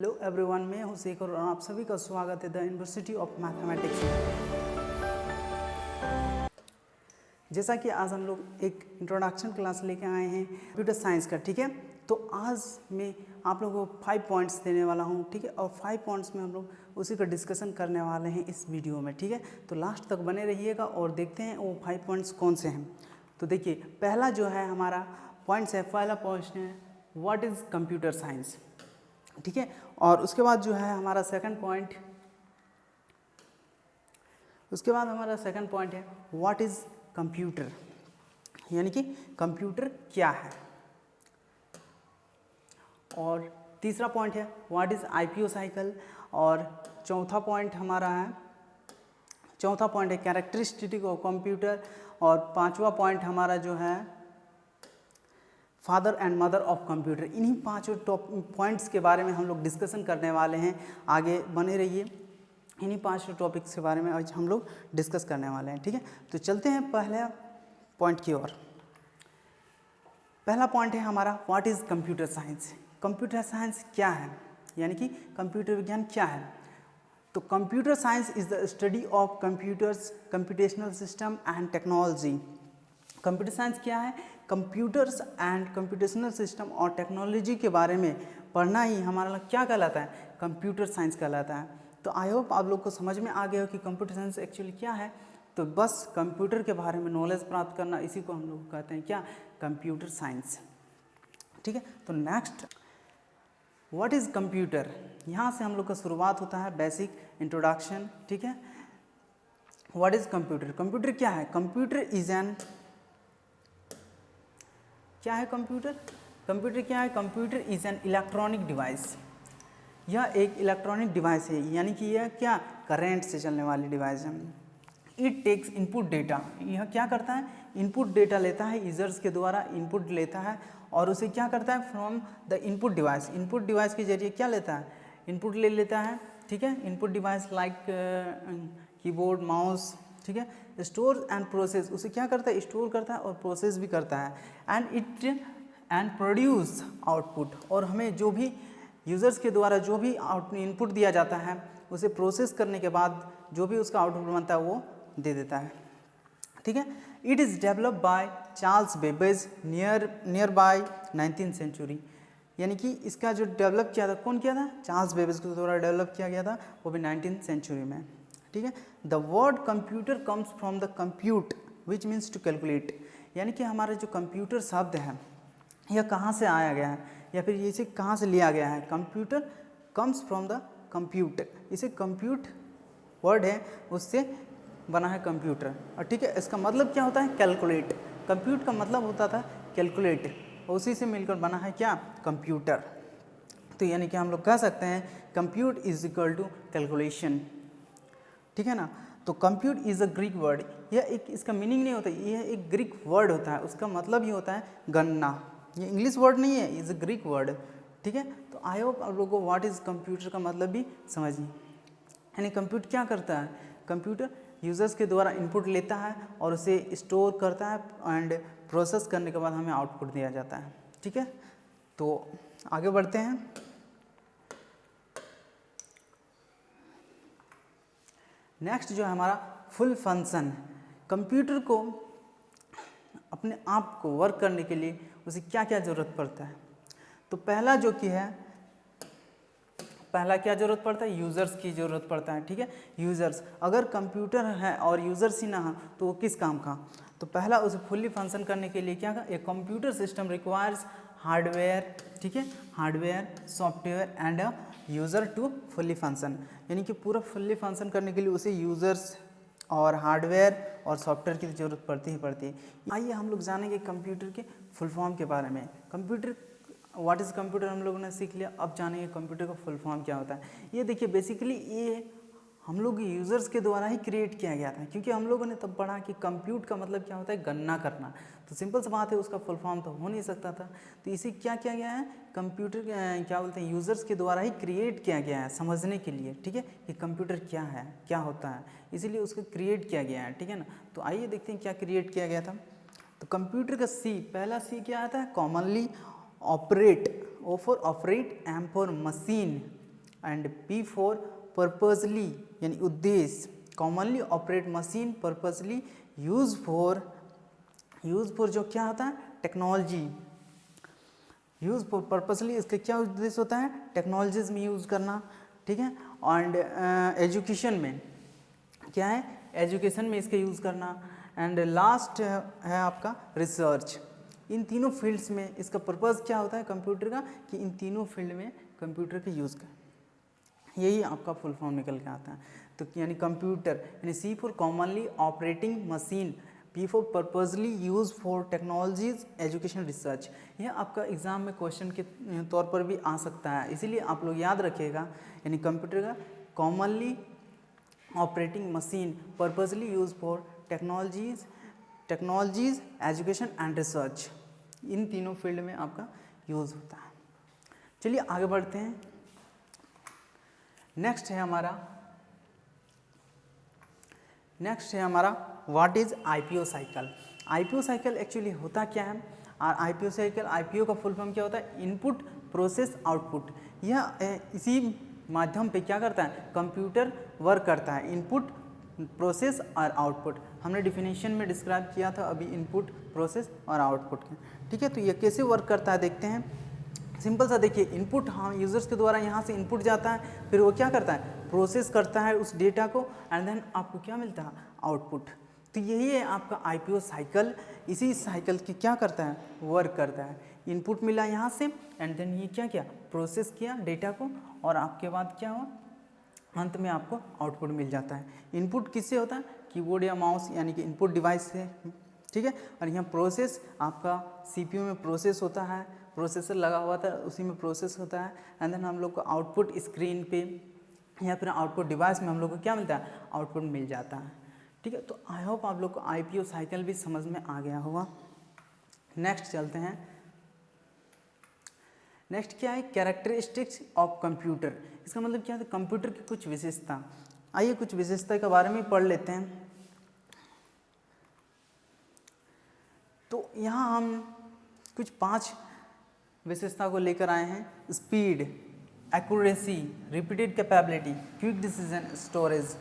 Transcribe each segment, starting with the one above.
Hello everyone, मैं हूं शेखर और आप सभी का स्वागत है द यूनिवर्सिटी ऑफ मैथमेटिक्स। जैसा कि आज हम लोग एक इंट्रोडक्शन क्लास लेके आए हैं कंप्यूटर साइंस का, ठीक है। तो आज मैं आप लोगों को 5 पॉइंट्स देने वाला हूं, ठीक है। और 5 पॉइंट्स में हम लोग उसी का डिस्कशन करने वाले हैं इस वीडियो में, ठीक है। तो लास्ट तक बने रहिएगा और देखते हैं वो 5 पॉइंट्स कौन से हैं। तो देखिए, पहला जो है हमारा पॉइंट्स है, पहला पॉइंट है व्हाट इज़ कंप्यूटर साइंस, ठीक है। और उसके बाद जो है हमारा सेकंड पॉइंट, है व्हाट इज़ कंप्यूटर, यानी कि कंप्यूटर क्या है। और तीसरा पॉइंट है व्हाट इज़ आईपीओ साइकिल। और चौथा पॉइंट है कैरेक्टरिस्टिक ऑफ कंप्यूटर। और पांचवा पॉइंट हमारा जो है father and mother of computer. इन्हीं पांचों पॉइंट्स के बारे में हम लोग डिस्कशन करने वाले हैं, आगे बने रहिए। इन्हीं पांचों टॉपिक्स के बारे में आज हम लोग डिस्कस करने वाले हैं, ठीक है। तो चलते हैं पहले पॉइंट की ओर। पहला पॉइंट है हमारा what is computer science. Computer science क्या है, यानी कि कंप्यूटर विज्ञान क्या है। तो computer science is the study of computers, computational system and technology. Computer science क्या है, कंप्यूटर्स एंड कंप्यूटेशनल सिस्टम और टेक्नोलॉजी के बारे में पढ़ना ही हमारा क्या कहलाता है, कंप्यूटर साइंस कहलाता है। तो आई होप आप लोग को समझ में आ गया हो कि कंप्यूटर साइंस एक्चुअली क्या है। तो बस कंप्यूटर के बारे में नॉलेज प्राप्त करना, इसी को हम लोग कहते हैं क्या, कंप्यूटर साइंस, ठीक है। तो नेक्स्ट व्हाट इज़ कंप्यूटर, यहाँ से हम लोग का शुरुआत होता है, बेसिक इंट्रोडक्शन, ठीक है। व्हाट इज़ कंप्यूटर, कंप्यूटर क्या है। कंप्यूटर इज एन क्या है कंप्यूटर क्या है, computer is an electronic device. यह एक इलेक्ट्रॉनिक डिवाइस है, यानी कि यह क्या, करंट से चलने वाली डिवाइस है। इट टेक्स इनपुट डेटा, यह क्या करता है, इनपुट डेटा लेता है, यूजर्स के द्वारा इनपुट लेता है और उसे क्या करता है, from the input device, input device के जरिए क्या लेता है, इनपुट ले लेता है, ठीक है। Input device like keyboard, mouse, ठीक है। स्टोर एंड प्रोसेस, उसे क्या करता है, स्टोर करता है और प्रोसेस भी करता है। एंड प्रोड्यूस आउटपुट, और हमें जो भी यूज़र्स के द्वारा जो भी इनपुट दिया जाता है उसे प्रोसेस करने के बाद जो भी उसका आउटपुट बनता है वो दे देता है, ठीक है। It is develop by Charles Babbage near by 19th century, यानी कि इसका जो डेवलप किया था, कौन किया था, चार्ल्स बेबेज के द्वारा डेवलप किया गया था, वो भी 19th सेंचुरी में, ठीक है। The word computer comes from the compute which means to calculate, यानी कि हमारा जो कंप्यूटर शब्द है यह कहाँ से आया गया है, या फिर इसे कहाँ से लिया गया है। Computer comes from the compute, इसे कंप्यूट वर्ड है उससे बना है कंप्यूटर, और ठीक है। इसका मतलब क्या होता है, कैलकुलेट। कंप्यूट का मतलब होता था कैलकुलेट, उसी से मिलकर बना है क्या, कंप्यूटर। तो यानी कि हम लोग कह सकते हैं compute is equal to calculation, ठीक है ना। तो compute is a Greek word, यह एक, इसका मीनिंग नहीं होता, यह एक ग्रीक वर्ड होता है, उसका मतलब ही होता है गणना। ये इंग्लिश वर्ड नहीं है, इज़ अ ग्रीक वर्ड, ठीक है। तो आई होप आप लोगों को व्हाट इज़ कंप्यूटर का मतलब भी समझिए। यानी कंप्यूटर क्या करता है, कंप्यूटर यूज़र्स के द्वारा इनपुट लेता है और उसे स्टोर करता है एंड प्रोसेस करने के बाद हमें आउटपुट दिया जाता है, ठीक है। तो आगे बढ़ते हैं। नेक्स्ट जो है हमारा फुल फंक्शन, कंप्यूटर को अपने आप को वर्क करने के लिए उसे क्या क्या ज़रूरत पड़ता है। तो पहला क्या ज़रूरत पड़ता है, यूज़र्स की ज़रूरत पड़ता है, ठीक है। यूज़र्स, अगर कंप्यूटर है और यूज़र्स ही ना हो तो वो किस काम का। तो पहला उसे फुल्ली फंक्शन करने के लिए क्या का, एक कंप्यूटर सिस्टम रिक्वायर्स हार्डवेयर, ठीक है, hardware, software and a user to fully function, यानी कि पूरा फुल्ली फंक्शन करने के लिए उसे यूज़र्स और हार्डवेयर और सॉफ्टवेयर की ज़रूरत पड़ती है। आइए हम लोग जानेंगे कंप्यूटर के फुल फॉर्म के बारे में। कंप्यूटर, व्हाट इज़ कंप्यूटर हम लोगों ने सीख लिया, अब जानेंगे कंप्यूटर का फुल फॉर्म क्या होता है। ये देखिए, बेसिकली ये हम लोग यूज़र्स के द्वारा ही क्रिएट किया गया था, क्योंकि हम लोगों ने तब पढ़ा कि कंप्यूट का मतलब क्या होता है, गणना करना। तो सिंपल सी बात है, उसका फुल फॉर्म तो हो नहीं सकता था। तो इसे क्या किया गया है, कंप्यूटर क्या बोलते हैं, यूज़र्स के द्वारा ही क्रिएट किया गया है समझने के लिए, ठीक है, कि कंप्यूटर क्या है, क्या होता है, इसीलिए उसको क्रिएट किया गया है, ठीक है ना। तो आइए देखते हैं क्या क्रिएट किया गया था। तो कंप्यूटर का सी, पहला सी क्या आता है, commonly operate, O for operate, M for machine, and P for purposely यानी उद्देश्य, commonly operate machine, purposely use for जो क्या होता है टेक्नोलॉजी, यूज फॉर पर्पसली इसका क्या उद्देश्य होता है टेक्नोलॉजीज में यूज़ करना, ठीक है। एंड एजुकेशन में क्या है एजुकेशन में इसका यूज़ करना। एंड लास्ट है आपका रिसर्च। इन तीनों फील्ड्स में इसका पर्पस क्या होता है कंप्यूटर का कि इन तीनों फील्ड में कंप्यूटर का यूज़ कर, यही आपका फुल फॉर्म निकल के आता है। तो यानी कंप्यूटर यानी C for commonly operating machine, P for purposely use for technologies, education, research. यह आपका एग्जाम में क्वेश्चन के तौर पर भी आ सकता है, इसीलिए आप लोग याद रखिएगा। यानी कंप्यूटर का commonly operating machine, purposely use for technologies, education and research, इन तीनों फील्ड में आपका यूज़ होता है। चलिए आगे बढ़ते हैं। नेक्स्ट है हमारा what is IPO cycle. IPO cycle actually होता क्या है, और आईपीओ साइकिल, आईपीओ का फुल फॉर्म क्या होता है इनपुट प्रोसेस आउटपुट। यह इसी माध्यम पे क्या करता है कंप्यूटर वर्क करता है, इनपुट प्रोसेस और आउटपुट। हमने डिफिनेशन में डिस्क्राइब किया था अभी इनपुट प्रोसेस और आउटपुट के, ठीक है। तो ये कैसे वर्क करता है देखते हैं। सिंपल सा देखिए, इनपुट हम यूज़र्स के द्वारा यहाँ से इनपुट जाता है, फिर वो क्या करता है प्रोसेस करता है उस डेटा को, एंड देन आपको क्या मिलता है आउटपुट। तो यही है आपका आईपीओ साइकिल। इसी साइकिल की क्या करता है वर्क करता है, इनपुट मिला यहाँ से एंड देन ये क्या किया प्रोसेस किया डेटा को, और आपके बाद क्या हुआ अंत में आपको आउटपुट मिल जाता है। इनपुट किससे होता है कीबोर्ड या माउस यानी कि इनपुट डिवाइस से, ठीक है। और यहाँ प्रोसेस आपका सीपीयू में प्रोसेस होता है, प्रोसेसर लगा हुआ था उसी में प्रोसेस होता है, एंड देन हम लोग को आउटपुट स्क्रीन पे या फिर आउटपुट डिवाइस में हम लोग को क्या मिलता है आउटपुट मिल जाता है, ठीक है। तो आई होप आप लोग को आईपीओ साइकिल भी समझ में आ गया होगा। नेक्स्ट चलते हैं। नेक्स्ट क्या है कैरेक्टरिस्टिक्स ऑफ कंप्यूटर। इसका मतलब क्या है कंप्यूटर की कुछ विशेषता। आइए कुछ विशेषता के बारे में पढ़ लेते हैं। तो यहाँ हम कुछ 5 विशेषता को लेकर आए हैं। Speed, accuracy, repeated capability, quick decision, storage.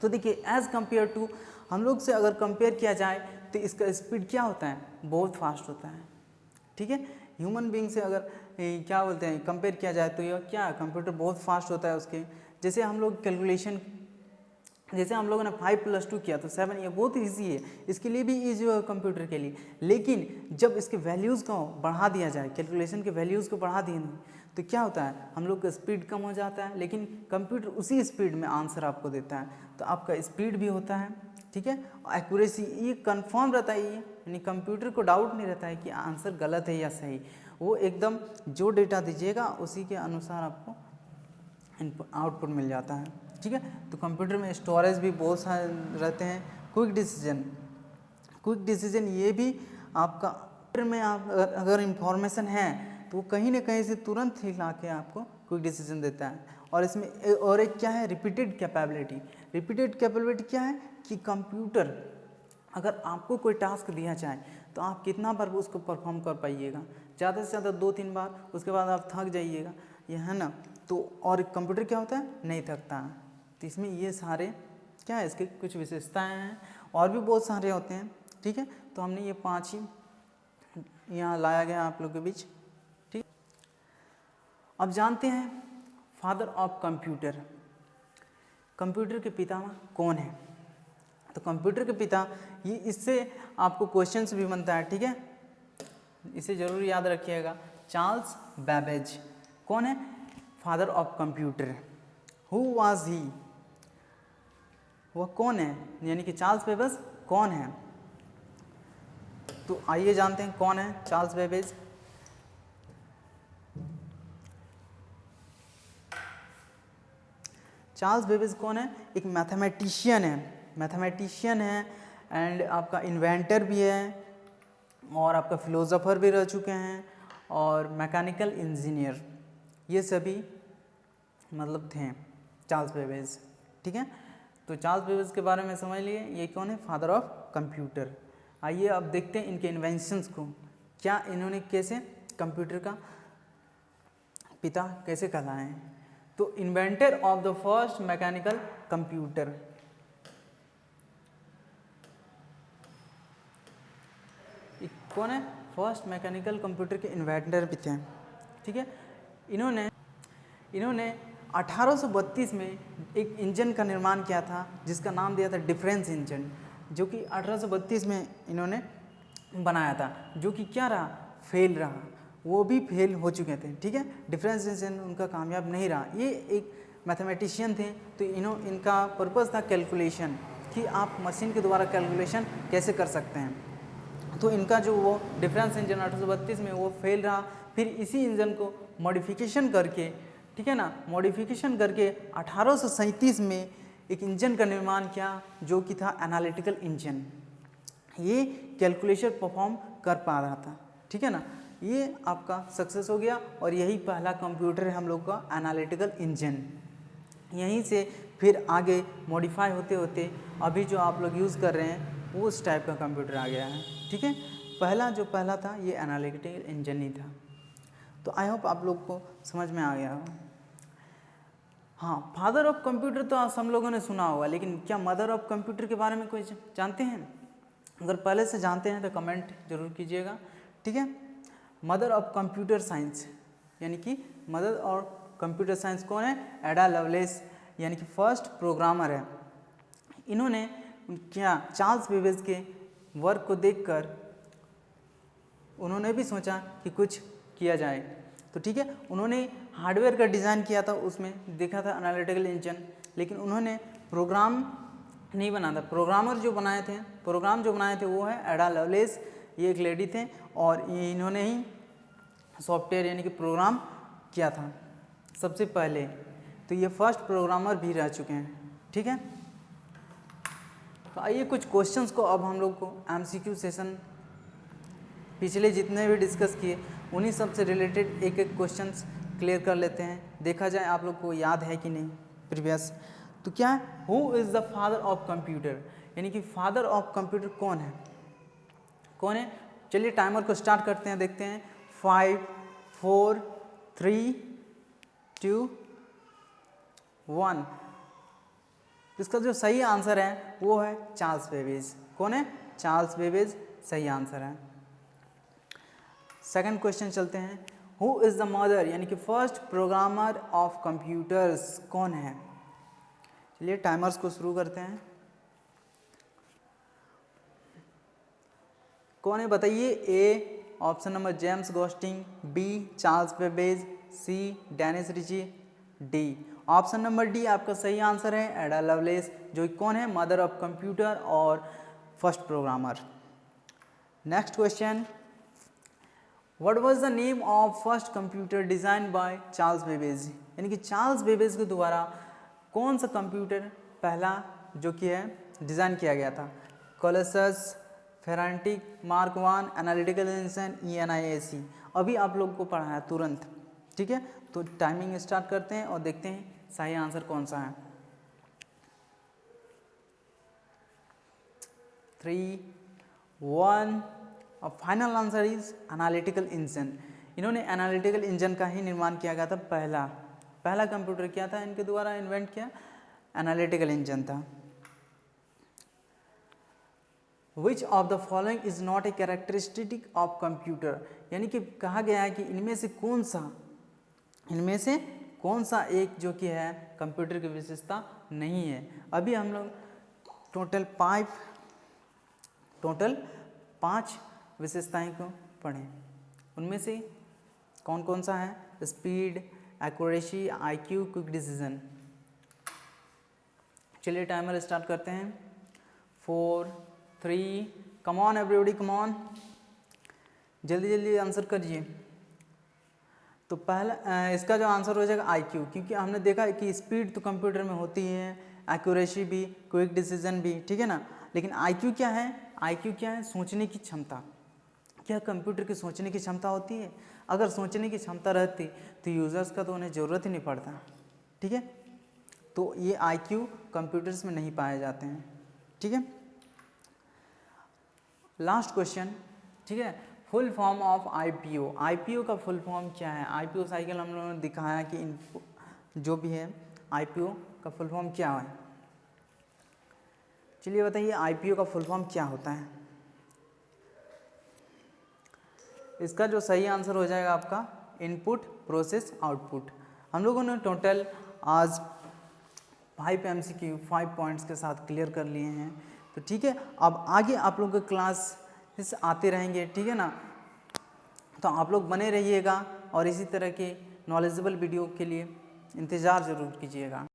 तो देखिए एज कंपेयर टू हम लोग से अगर कंपेयर किया जाए तो इसका स्पीड क्या होता है बहुत फास्ट होता है, ठीक है। ह्यूमन बीइंग से अगर क्या बोलते हैं कंपेयर किया जाए तो यह क्या कंप्यूटर बहुत फास्ट होता है उसके। जैसे हम लोग कैलकुलेशन, जैसे हम लोगों ने 5+2 किया तो 7, ये बहुत ईजी है, इसके लिए भी ईजी होगा कंप्यूटर के लिए। लेकिन जब इसके वैल्यूज़ को बढ़ा दिया जाए, कैलकुलेशन के वैल्यूज़ को बढ़ा दिए तो क्या होता है हम लोग का स्पीड कम हो जाता है, लेकिन कंप्यूटर उसी स्पीड में आंसर आपको देता है। तो आपका स्पीड भी होता है, ठीक है। एक्यूरेसी ये कंफर्म रहता है, ये यानी कंप्यूटर को डाउट नहीं रहता है कि आंसर गलत है या सही, वो एकदम जो डेटा दीजिएगा उसी के अनुसार आपको इनपुट आउटपुट मिल जाता है, ठीक है। तो कंप्यूटर में स्टोरेज भी बहुत सारे रहते हैं। क्विक डिसीजन ये भी आपका कंप्यूटर में आप अगर इंफॉर्मेशन है तो वो कहीं ना कहीं से तुरंत ही ला के आपको क्विक डिसीजन देता है। और इसमें और एक क्या है रिपीटेड कैपेबिलिटी। रिपीटेड कैपेबिलिटी क्या है कि कंप्यूटर अगर आपको कोई टास्क दिया जाए तो आप कितना बार उसको परफॉर्म कर पाइएगा, ज़्यादा से ज़्यादा 2-3 बार, उसके बाद आप थक जाइएगा, ये है ना। तो और कंप्यूटर क्या होता है नहीं थकता है। तो इसमें ये सारे क्या है इसके कुछ विशेषताएं हैं, और भी बहुत सारे होते हैं, ठीक है। तो हमने ये 5 ही यहाँ लाया गया आप लोग के बीच, ठीक। अब जानते हैं फादर ऑफ कंप्यूटर, कंप्यूटर के पिता कौन है। तो कंप्यूटर के पिता ये, इससे आपको क्वेश्चंस भी बनता है, ठीक है, इसे जरूर याद रखिएगा। चार्ल्स बैबेज कौन है father of computer, who was he, वह कौन है, यानी कि चार्ल्स बेबेज कौन है। तो आइए जानते हैं कौन है चार्ल्स बेबेज। चार्ल्स बेबेज कौन है, एक मैथमेटिशियन है एंड आपका इन्वेंटर भी है, और आपका फिलोसोफर भी रह चुके हैं, और मैकेनिकल इंजीनियर, ये सभी मतलब थे चार्ल्स बेबेज, ठीक है। तो चार्ल्स बेबेज के बारे में समझ लिए, ये कौन है फादर ऑफ कंप्यूटर। आइए अब देखते हैं इनके इन्वेंशंस को, क्या इन्होंने कैसे कंप्यूटर का पिता कैसे कहलाए हैं। तो inventor of the first mechanical computer, कौन है? फर्स्ट मैकेनिकल कंप्यूटर के इन्वेंटर भी थे, ठीक है। इन्होंने 1832 में एक इंजन का निर्माण किया था जिसका नाम दिया था डिफरेंस इंजन, जो कि 1832 में इन्होंने बनाया था, जो कि क्या रहा? फेल रहा, वो भी फेल हो चुके थे, ठीक है। डिफरेंस इंजन उनका कामयाब नहीं रहा। ये एक मैथमेटिशियन थे, तो इनका पर्पस था कैलकुलेशन, कि आप मशीन के द्वारा कैलकुलेशन कैसे कर सकते हैं। तो इनका जो वो डिफरेंस इंजन 1832 में वो फेल रहा। फिर इसी इंजन को मॉडिफिकेशन करके, ठीक है ना, मॉडिफिकेशन करके 1837 में एक इंजन का निर्माण किया जो कि था एनालिटिकल इंजन। ये कैलकुलेशन परफॉर्म कर पा रहा था, ठीक है ना। ये आपका सक्सेस हो गया और यही पहला कंप्यूटर है हम लोग का एनालिटिकल इंजन। यहीं से फिर आगे मॉडिफाई होते होते अभी जो आप लोग यूज़ कर रहे हैं वो उस टाइप का कंप्यूटर आ गया है, ठीक है। पहला था ये एनालिटिकल इंजन ही था। तो आई होप आप लोग को समझ में आ गया हो। हाँ, फादर ऑफ कंप्यूटर तो हम लोगों ने सुना होगा, लेकिन क्या मदर ऑफ कंप्यूटर के बारे में कोई जानते हैं? अगर पहले से जानते हैं तो कमेंट जरूर कीजिएगा, ठीक है। मदर ऑफ कंप्यूटर साइंस, यानी कि मदर और कंप्यूटर साइंस कौन है? एडा लवलेस, यानी कि फर्स्ट प्रोग्रामर है। इन्होंने क्या चार्ल्स बेबेज के वर्क को देखकर उन्होंने भी सोचा कि कुछ किया जाए, तो ठीक है। उन्होंने हार्डवेयर का डिज़ाइन किया था, उसमें देखा था एनालिटिकल इंजन, लेकिन उन्होंने प्रोग्राम नहीं बना था। प्रोग्राम जो बनाए थे वो है एडा लवलेस, ये एक लेडी थे और इन्होंने ही सॉफ्टवेयर यानी कि प्रोग्राम किया था सबसे पहले। तो ये फर्स्ट प्रोग्रामर भी रह चुके हैं, ठीक है। तो आइए कुछ क्वेश्चंस को अब हम लोग को एमसीक्यू सेशन पिछले जितने भी डिस्कस किए उन्हीं सब से रिलेटेड एक एक क्वेश्चंस क्लियर कर लेते हैं, देखा जाए आप लोग को याद है कि नहीं प्रीवियस। तो क्या है? Who is the father of computer, यानी कि फादर ऑफ कंप्यूटर कौन है? चलिए टाइमर को स्टार्ट करते हैं, देखते हैं। 5 4 3 2 1। इसका जो सही आंसर है वो है चार्ल्स बेबेज। कौन है? चार्ल्स बेबेज सही आंसर है। सेकंड क्वेश्चन चलते हैं। हु इज़ द मदर, यानी कि फर्स्ट प्रोग्रामर ऑफ कंप्यूटर्स कौन है? चलिए टाइमर्स को शुरू करते हैं। कौन है बताइए? A option number James Gosling, B Charles Babbage, C Dennis Ritchie, D option number D आपका सही आंसर है, एडा लवलेस, जो कौन है? मदर ऑफ कंप्यूटर और first programmer. Next question, what was the name of first computer design by Charles Babbage, यानी कि Charles Babbage के द्वारा कौन सा कंप्यूटर पहला जो कि है डिज़ाइन किया गया था? Colossus, Ferranti, mark 1, analytical engine, ENIAC। अभी आप लोग को पढ़ा है तुरंत, ठीक है। तो टाइमिंग स्टार्ट करते हैं और देखते हैं सही आंसर कौन सा है। 3 1 और final answer is analytical engine. इन्होंने एनालिटिकल इंजन का ही निर्माण किया गया था। पहला कंप्यूटर क्या था इनके द्वारा इन्वेंट किया? एनालिटिकल इंजन था। Which of the following is not a characteristic of computer, यानी कि कहा गया है कि इनमें से कौन सा एक जो कि है कंप्यूटर की विशेषता नहीं है। अभी हम लोग टोटल 5 विशेषताएं को पढ़ें, उनमें से कौन कौन सा है? Speed, accuracy, IQ, quick decision. चलिए टाइमर स्टार्ट करते हैं। 4 3 come on everybody, come on, जल्दी जल्दी आंसर करिए। तो पहला इसका जो आंसर हो जाएगा IQ, क्योंकि हमने देखा है कि स्पीड तो कंप्यूटर में होती है, एक्यूरेसी भी, क्विक डिसीजन भी, ठीक है ना। लेकिन IQ क्या है? IQ क्या है? सोचने की क्षमता। क्या कंप्यूटर की सोचने की क्षमता होती है? अगर सोचने की क्षमता रहती तो यूज़र्स का तो उन्हें ज़रूरत ही नहीं पड़ता, ठीक है। तो ये IQ कंप्यूटर्स में नहीं पाए जाते हैं, ठीक है। लास्ट क्वेश्चन, ठीक है। फुल फॉर्म ऑफ IPO का फुल फॉर्म क्या है? IPO साइकिल हम लोगों ने दिखाया कि जो भी है IPO का फुल फॉर्म क्या है। चलिए बताइए IPO का फुल फॉर्म क्या होता है। इसका जो सही आंसर हो जाएगा आपका इनपुट प्रोसेस आउटपुट। हम लोगों ने टोटल आज 5 MCQ 5 पॉइंट्स के साथ क्लियर कर लिए हैं। तो ठीक है, अब आगे आप लोगों के क्लास आते रहेंगे, ठीक है ना। तो आप लोग बने रहिएगा और इसी तरह के नॉलेजेबल वीडियो के लिए इंतज़ार ज़रूर कीजिएगा।